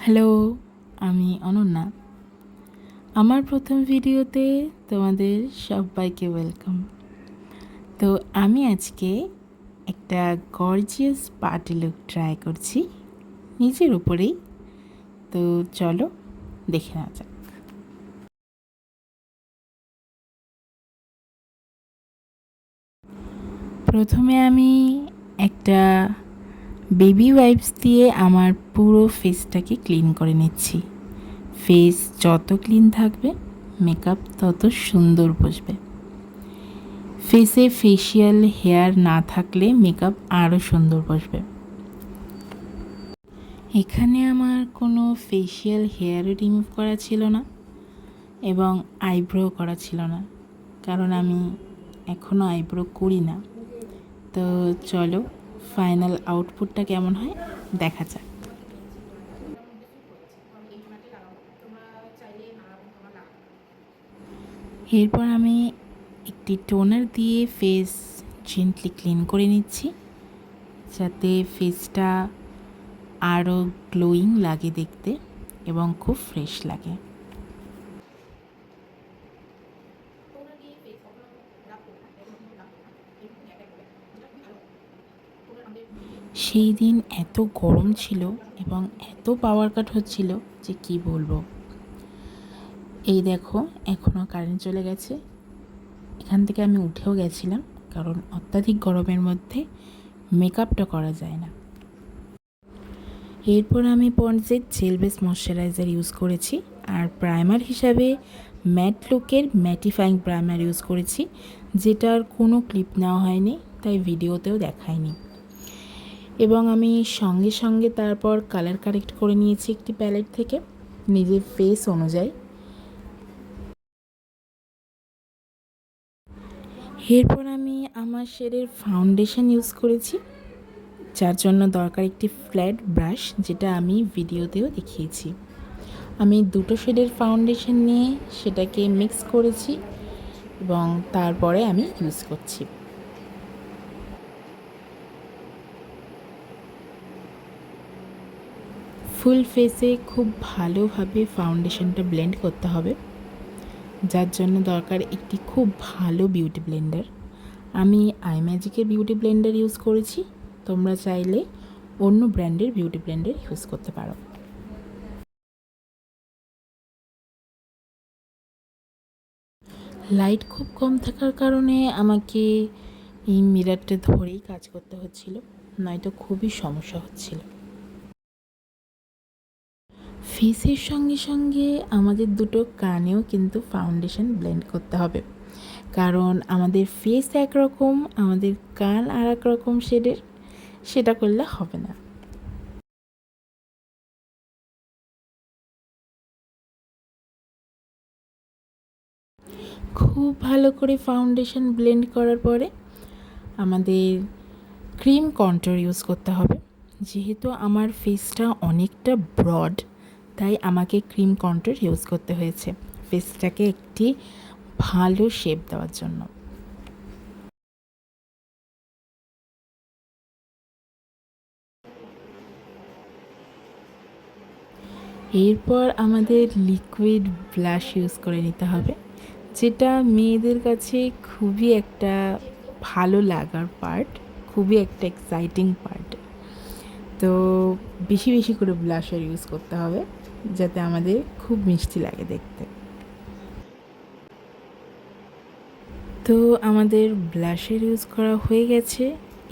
Hello, আমি অনন্যা। আমার প্রথম ভিডিওতে তোমাদের সবাইকে ওয়েলকাম। তো আমি আজকে একটা গর্জিয়াস পার্টি লুক ট্রাই করছি নিজের উপরেই। তো চলো দেখে নেওয়া যাক। প্রথমে আমি একটা বেবি ওয়াইপস দিয়ে আমার পুরো ফেসটাকে ক্লিন করে নিচ্ছি। ফেস যত ক্লিন থাকবে মেকআপ তত সুন্দর বসবে। ফেসে ফেশিয়াল হেয়ার না থাকলে মেকআপ আরও সুন্দর বসবে। এখানে আমার কোনো ফেশিয়াল হেয়ারও রিমুভ করা ছিল না এবং আইব্রো করা ছিল না, কারণ আমি এখনও আইব্রো করি না। তো চলো ফাইনাল আউটপুটটা কেমন হয় দেখা যাক। এরপর আমি একটি টোনার দিয়ে ফেস জেন্টলি ক্লিন করে নিচ্ছি, যাতে ফেসটা আরও গ্লোয়িং লাগে দেখতে এবং খুব ফ্রেশ লাগে। সেই দিন এত গরম ছিল এবং এত পাওয়ার কাট হচ্ছিল যে কি বলবো। এই দেখো এখনও কারেন্ট চলে গেছে। এখান থেকে আমি উঠেও গেছিলাম, কারণ অত্যাধিক গরমের মধ্যে মেকআপটা করা যায় না। এরপর আমি পন্ডসের জেল বেস ময়শ্চারাইজার ইউজ করেছি, আর প্রাইমার হিসাবে ম্যাট লুকের ম্যাটিফাইং প্রাইমার ইউজ করেছি, যেটার কোনো ক্লিপ নেওয়া হয়নি, তাই ভিডিওতেও দেখায়নি। এবং আমি সঙ্গে সঙ্গে তারপর কালার কারেক্ট করে নিয়েছি একটি প্যালেট থেকে নিজের ফেস অনুযায়ী। এরপর আমি আমার শেডের ফাউন্ডেশন ইউজ করেছি, যার জন্য দরকার একটি ফ্ল্যাট ব্রাশ, যেটা আমি ভিডিওতেও দেখিয়েছি। আমি দুটো শেডের ফাউন্ডেশন নিয়ে সেটাকে মিক্স করেছি এবং তারপরে আমি ইউজ করছি। ফুল ফেসে খুব ভালোভাবে ফাউন্ডেশনটা ব্লেন্ড করতে হবে, যার জন্য দরকার একটি খুব ভালো বিউটি ব্লেন্ডার। আমি আইম্যাজিকের বিউটি ব্লেন্ডার ইউজ করেছি, তোমরা চাইলে অন্য ব্র্যান্ডের বিউটি ব্লেন্ডার ইউজ করতে পারো। লাইট খুব কম থাকার কারণে আমাকে এই মিররটা ধরেই কাজ করতে হচ্ছিল, নয়তো খুবই সমস্যা হচ্ছিল। ফেসের সঙ্গে সঙ্গে আমাদের দুটো কানেও কিন্তু ফাউন্ডেশন ব্লেন্ড করতে হবে, কারণ আমাদের ফেস একরকম, আমাদের কান আর এক রকম শেডের, সেটা করলে হবে না। খুব ভালো করে ফাউন্ডেশন ব্লেন্ড করার পরে আমাদের ক্রিম কন্ট্যুর ইউজ করতে হবে। যেহেতু আমার ফেসটা অনেকটা ব্রড, তাই আমাকে ক্রিম কন্ট্যুর ইউজ করতে হয়েছে ফেসটাকে একটি ভালো শেপ দেওয়ার জন্য। এরপর আমাদের লিকুইড ব্লাশ ইউজ করে নিতে হবে, যেটা মেয়েদের কাছে খুবই একটা ভালো লাগার পার্ট, খুবই একটা এক্সাইটিং পার্ট। তো বেশি বেশি করে ব্লাশার ইউজ করতে হবে, যাতে আমাদের খুব মিষ্টি লাগে দেখতে। তো আমাদের ব্লাশার ইউজ করা হয়ে গেছে,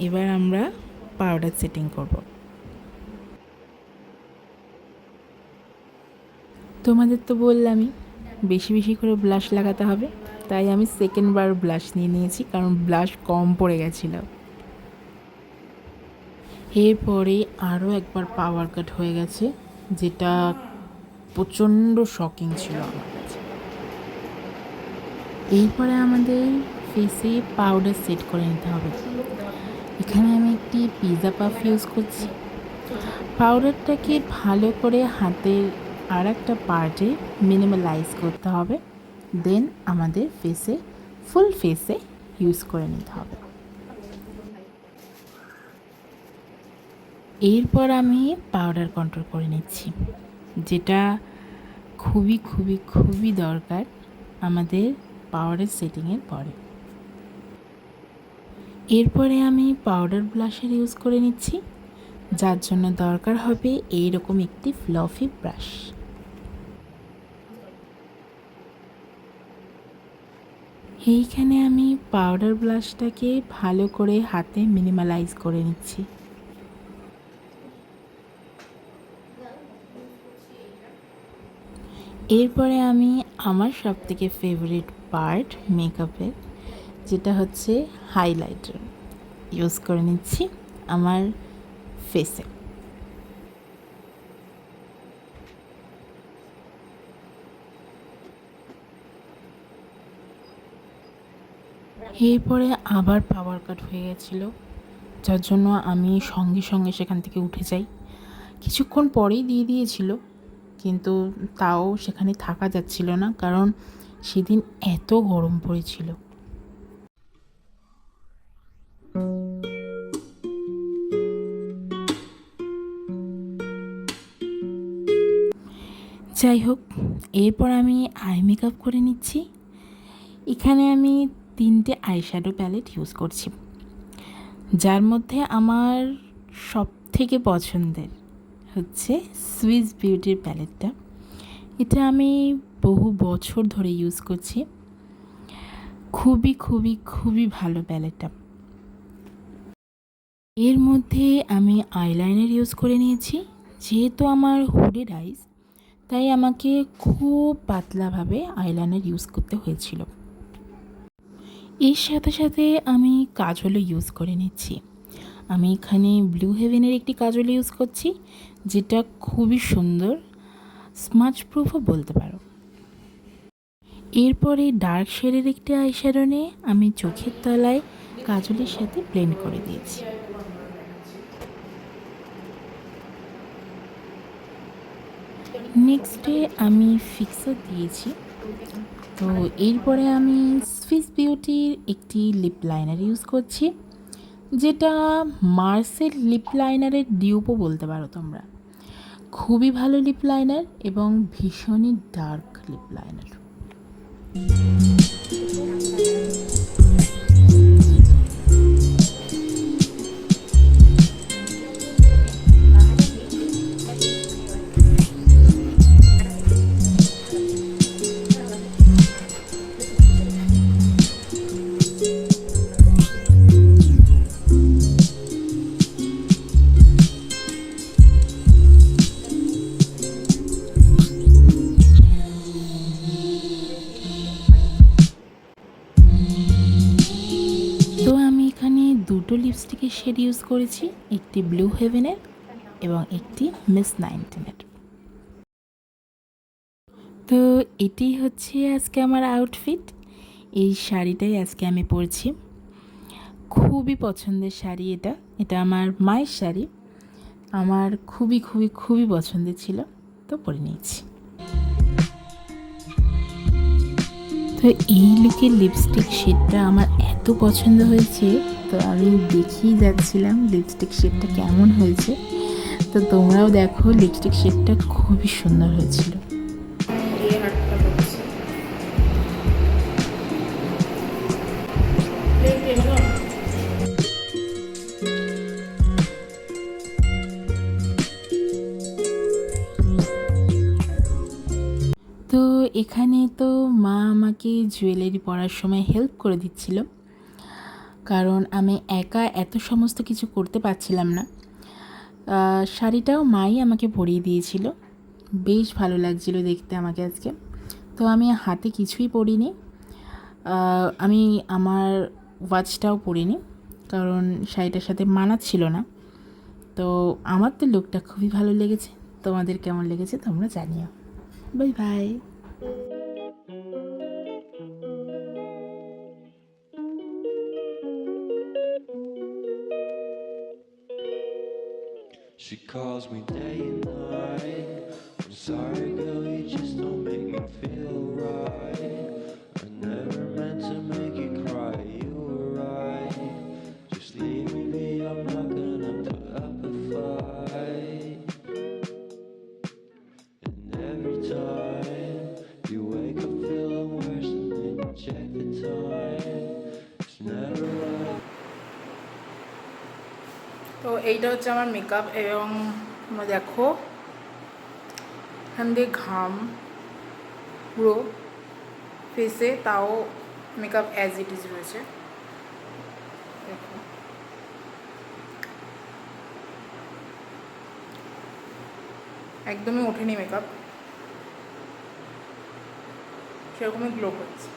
এবার আমরা পাউডার সেটিং করব। তোমাদের তো বললামই বেশি বেশি করে ব্লাশ লাগাতে হবে, তাই আমি সেকেন্ড বার ব্লাশ নিয়ে নিয়েছি, কারণ ব্লাশ কম পড়ে গেছিলো। এরপরে আরও একবার পাওয়ার কাট হয়ে গেছে, যেটা প্রচণ্ড শকিং ছিল আমার কাছে। এরপরে আমাদের ফেসে পাউডার সেট করে নিতে হবে। এখানে আমি একটি পিৎজা পাফ ইউজ করছি। পাউডারটাকে ভালো করে হাতের আর একটা পার্টে মিনিমালাইজ করতে হবে, দেন আমাদের ফেসে ফুল ফেসে ইউজ করে নিতে হবে। এরপর আমি পাউডার কন্ট্রোল করে নিচ্ছি। যেটা খুবই খুবই খুবই দরকার আমাদের পাউডার সেটিংয়ের পরে। এরপরে আমি পাউডার ব্লাশার ইউজ করে নিচ্ছি, যার জন্য দরকার হবে এইরকম একটি ফ্লফি ব্রাশ। এইখানে আমি পাউডার ব্লাশটাকে ভালো করে হাতে মিনিমালাইজ করে নিচ্ছি। এরপরে আমি আমার সবথেকে ফেভারিট পার্ট মেকআপের, যেটা হচ্ছে হাইলাইটার, ইউজ করে নিচ্ছি আমার ফেসে। এরপরে আবার পাওয়ার কাট হয়ে গেছিল, যার জন্য আমি সঙ্গে সঙ্গে সেখান থেকে উঠে যাই। কিছুক্ষণ পরেই দিয়ে দিয়েছিল, কিন্তু তাও সেখানে থাকা যাচ্ছিল না, কারণ সেদিন এত গরম পড়েছিল। যাই হোক, এরপর আমি আই মেকআপ করে নিচ্ছি। এখানে আমি 3টে আইশ্যাডো প্যালেট ইউজ করছি, যার মধ্যে আমার সব থেকে পছন্দের হচ্ছে সুইস বিউটির প্যালেটটা। এটা আমি বহু বছর ধরে ইউজ করছি, খুবই খুবই খুবই ভালো প্যালেটটা। এর মধ্যে আমি আইলাইনার ইউজ করে নিয়েছি। যেহেতু আমার হুডেড আইস, তাই আমাকে খুব পাতলাভাবে আইলাইনার ইউজ করতে হয়েছিল। এর সাথে সাথে আমি কাজলও ইউজ করে নিচ্ছি। আমি এখানে ব্লু হেভেনের একটি কাজল ইউজ করছি, যেটা খুবই সুন্দর, স্মাচ প্রুফও বলতে পারো। এরপরে ডার্ক শেডের একটি আইশ্যাডো নিয়ে আমি চোখের তলায় কাজলের সাথে ব্লেন্ড করে দিয়েছি। নেক্সটে আমি ফিক্সার দিয়েছি। তো এরপরে আমি সুইস বিউটির একটি লিপ লাইনার ইউজ করছি, যেটা মার্সের লিপ লাইনারের ডিউপও বলতে পারো তোমরা। খুবই ভালো লিপ লাইনার এবং ভীষণই ডার্ক লিপ লাইনার। তো আমি এখানে দুটো লিপস্টিকের শেড ইউজ করেছি, একটি ব্লু হেভেনের এবং একটি মিস 19-এর। তো এটি হচ্ছে আজকে আমার আউটফিট। এই শাড়িটাই আজকে আমি পরছি, খুবই পছন্দের শাড়ি। এটা আমার মায়ের শাড়ি, আমার খুবই খুবই খুবই পছন্দের ছিল, তো পরে নিয়েছি। তো এই লুকের লিপস্টিক শেডটা আমার এত পছন্দ হয়েছে, তো আমি দেখেই যাচ্ছিলাম লিপস্টিক শেডটা কেমন হয়েছে। তো তোমরাও দেখো, লিপস্টিক শেডটা খুবই সুন্দর হয়েছিল। তো এখানে তো মা আমাকে জুয়েলারি পরার সময় হেল্প করে দিচ্ছিল, কারণ আমি একা এত সমস্ত কিছু করতে পারছিলাম না। শাড়িটাও মাই আমাকে পরিয়ে দিয়েছিল, বেশ ভালো লাগছিল দেখতে আমাকে আজকে। তো আমি হাতে কিছুই পরিনি, আমি আমার ওয়াচটাও পরিনি, কারণ শাড়িটার সাথে মানাচ্ছিল না। তো আমার তো লুকটা খুবই ভালো লেগেছে, তোমাদের কেমন লেগেছে তোমরা জানিও। Bye bye. She calls me day and night. I'm sorry, girl, you just don't make me feel right. I never meant to make you cry. You were right. Just leave me be. I'm not gonna put up a fight. And every time you wake up feeling worse and then you check the time. It's never like তো এইটা হচ্ছে আমার makeup এবং তোমরা দেখো এখান দিয়ে ঘাম পুরো ফেসে, তাও মেকআপ অ্যাজ ইট ইজ রয়েছে। দেখো একদমই ওঠেনি মেকআপ, সেরকমই গ্লো করছে।